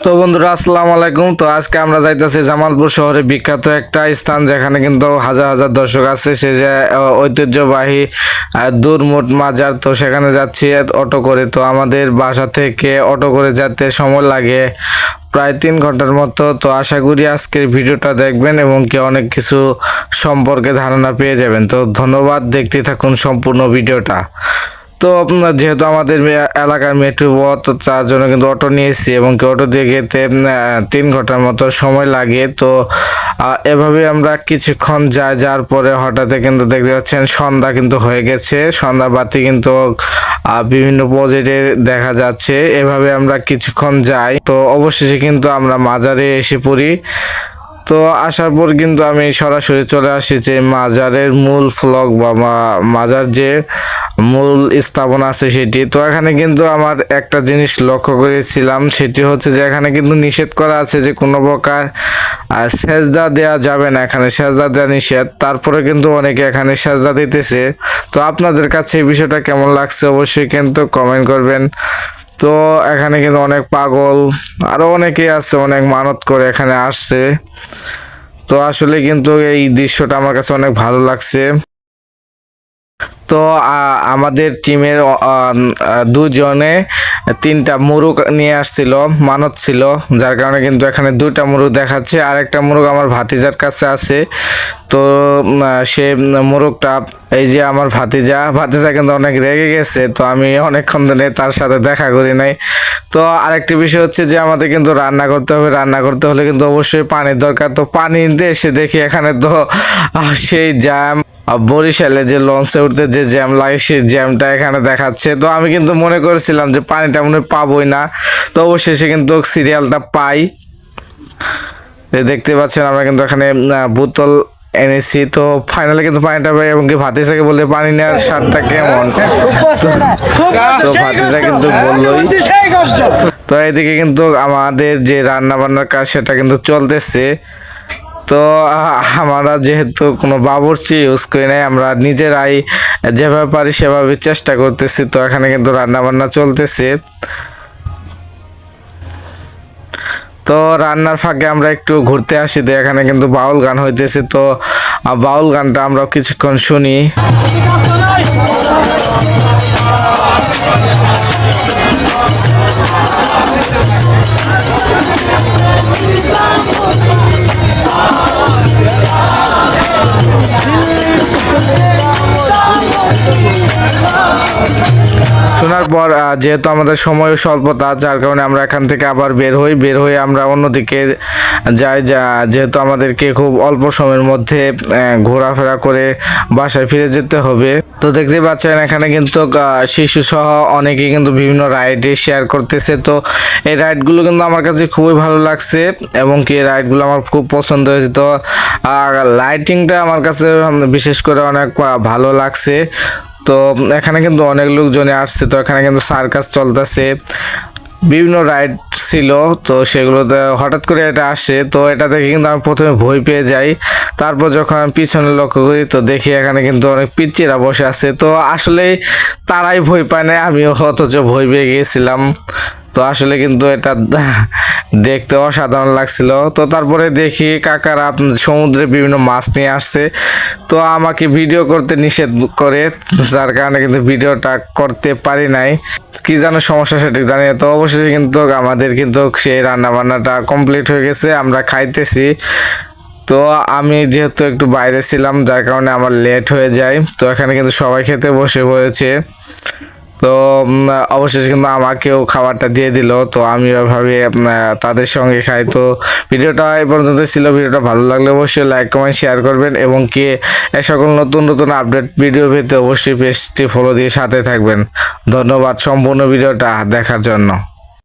তো বন্ধুরা আসসালামু আলাইকুম। তো আজকে আমরা যাইতেছি জামালপুর শহরে বিখ্যাত একটা স্থান, যেখানে কিন্তু হাজার হাজার দর্শক আছে। সে যে ঐতিহ্যবাহী দুরমুট মাজার। তো সেখানে যাচ্ছি অটো করে। তো আমাদের বাসা থেকে অটো করে যেতে সময় লাগে প্রায় 3 ঘন্টার মতো। তো আশা করি আজকের ভিডিওটা দেখবেন এবং কি অনেক কিছু সম্পর্কে ধারণা পেয়ে যাবেন। তো ধন্যবাদ, দেখতে থাকুন সম্পূর্ণ ভিডিওটা। তো আপনার যেহেতু আমাদের এলাকার মেট্রো পথ, তো তার জন্য কিন্তু অটো নিয়েছি এবং কি অটো দিয়ে যেতে 3 ঘন্টার মতো সময় লাগে। তো এভাবে আমরা কিছুক্ষণ যাওয়ার পরে হঠাৎ কিন্তু দেখতে পাচ্ছেন সন্ধ্যা কিন্তু হয়ে গেছে। সন্ধ্যা বাতি কিন্তু বিভিন্ন প্রজেক্টে দেখা যাচ্ছে। এভাবে আমরা কিছুক্ষণ যাই, তো অবশেষে কিন্তু আমরা মাজারে এসে পড়ি। তো আসার পর কিন্তু আমি সরাসরি চলে আসি যে মাজারের মূল ফলক বা মাজার যে মূল স্থাপনা আছে সেটি। তো এখানে কিন্তু আমার একটা জিনিস লক্ষ্য করেছিলাম, সেটি হচ্ছে যে এখানে কিন্তু নিষেধ করা আছে যে কোনো প্রকার সেজদা দেওয়া যাবে না। এখানে সেজদা দেওয়া নিষেধ, তারপরে কিন্তু অনেকে এখানে সেজদা দিতেছে। তো আপনাদের কাছে এই বিষয়টা কেমন লাগছে অবশ্যই কিন্তু কমেন্ট করবেন। তো এখানে কিন্তু অনেক পাগল আরো অনেকেই আছে, অনেক মানত করে এখানে আসছে। তো আসলে কিন্তু এই দৃশ্যটা আমার কাছে অনেক ভালো লাগছে। তো আমাদের টিমের দুজনে 3টা মুরগ নিয়ে আসছিল, মানত ছিল, যার কারণে কিন্তু এখানে 2টা মুরগ দেখাচ্ছে। আর একটা মুরগ আমার ভাতিজার কাছে আছে। তো সে মোরগটা, এই যে আমার ভাতিজা কিন্তু অনেক রেগে গেছে। তো আমি অনেকক্ষণ ধরে তার সাথে দেখা করি নাই। তো আরেকটি বিষয় হচ্ছে যে আমাদের কিন্তু রান্না করতে হবে। রান্না করতে হলে কিন্তু অবশ্যই পানির দরকার। তো পানি নিতে এসে দেখি এখানে তো সেই জ্যাম, বরিশালে যে লঞ্চে উঠতে যে জ্যাম লাগে সেই জ্যামটা এখানে দেখাচ্ছে। তো আমি কিন্তু মনে করেছিলাম যে পানিটা মনে হয় পাবোই না। তো অবশেষে কিন্তু সিরিয়ালটা পাই। দেখতে পাচ্ছেন আমরা কিন্তু এখানে বোতল এনেছি। তো ফাইনালি কিন্তু পানিটা পাই এবং কি ভাতিজাকে বললে পানি নেওয়ার স্বাদটা কেমন। তো ভাতিজা কিন্তু বললোই। তো এদিকে কিন্তু আমাদের যে রান্না বান্নার কাজ সেটা কিন্তু চলতেছে। তো আমরা যেহেতু কোনো বাবুর্চি ইউজ করি নাই, আমরা নিজেরাই যেভাবে পারি সেভাবে চেষ্টা করতেছি। তো এখানে কিন্তু রান্না বান্না চলতেছে। তো রান্নার ফাঁকে আমরা একটু ঘুরতে আসি। তো এখানে কিন্তু বাউল গান হইতেছে। তো বাউল গানটা আমরা কিছুক্ষণ শুনি। শোনার পর যেহেতু আমাদের সময় স্বল্পতা, যার কারণে আমরা এখান থেকে আবার বের হই আমরা অন্যদিকে যাই। যেহেতু আমাদেরকে খুব অল্প সময়ের মধ্যে ঘোরাফেরা করে বাসায় ফিরে যেতে হবে। তো দেখতে পাচ্ছেন এখানে কিন্তু শিশু সহ অনেকেই কিন্তু বিভিন্ন রাইডে শেয়ার করতেছে। তো এই রাইডগুলো কিন্তু আমার কাছে খুবই ভালো লাগছে এবং কি এই রাইডগুলো আমার খুব পছন্দ হয়েছে। তো আর লাইটিংটা আমার কাছে বিশেষ করে অনেক ভালো লাগছে। তো এখানে কিন্তু অনেক লোকজনে আসছে। তো এখানে কিন্তু সার্কাস চলতেছে, বিভিন্ন রাইড ছিল। তো সেগুলোতে হঠাৎ করে এটা আসে। তো এটা দেখে কিন্তু আমি প্রথমে ভয় পেয়ে যাই। তারপর যখন আমি পিছনে লক্ষ্য করি তো দেখি এখানে কিন্তু অনেক পিচ্চিরা বসে আছে। তো আসলে তারাই ভয় পায় না, আমিও অথচ ভয় পেয়ে গিয়েছিলাম। তো আসলে কিন্তু এটা দেখতে অসাধারণ লাগছিল। তো তারপরে দেখি কাকারা সমুদ্রে বিভিন্ন মাছ নিয়ে আসছে। তো আমাকে ভিডিও করতে নিষেধ করে, যার কারণে কিন্তু ভিডিওটা করতে পারি নাই। কি যেন সমস্যা সেটা জানি। তো অবশেষে কিন্তু আমাদের কিন্তু সেই রান্না বান্নাটা কমপ্লিট হয়ে গেছে, আমরা খাইতেছি। তো আমি যেহেতু একটু বাইরে ছিলাম, যার কারণে আমার লেট হয়ে যায়। তো এখানে কিন্তু সবাই খেতে বসে পড়েছে। তো অবশেষে কিন্তু আমাকেও খাবারটা দিয়ে দিল। তো আমি ওইভাবে তাদের সঙ্গে খাই। তো ভিডিওটা এই পর্যন্ত ছিল। ভিডিওটা ভালো লাগলে অবশ্যই লাইক কমেন্ট শেয়ার করবেন এবং কি এই সকল নতুন নতুন আপডেট ভিডিও পেতে অবশ্যই পেজটি ফলো দিয়ে সাথে থাকবেন। ধন্যবাদ সম্পূর্ণ ভিডিওটা দেখার জন্য।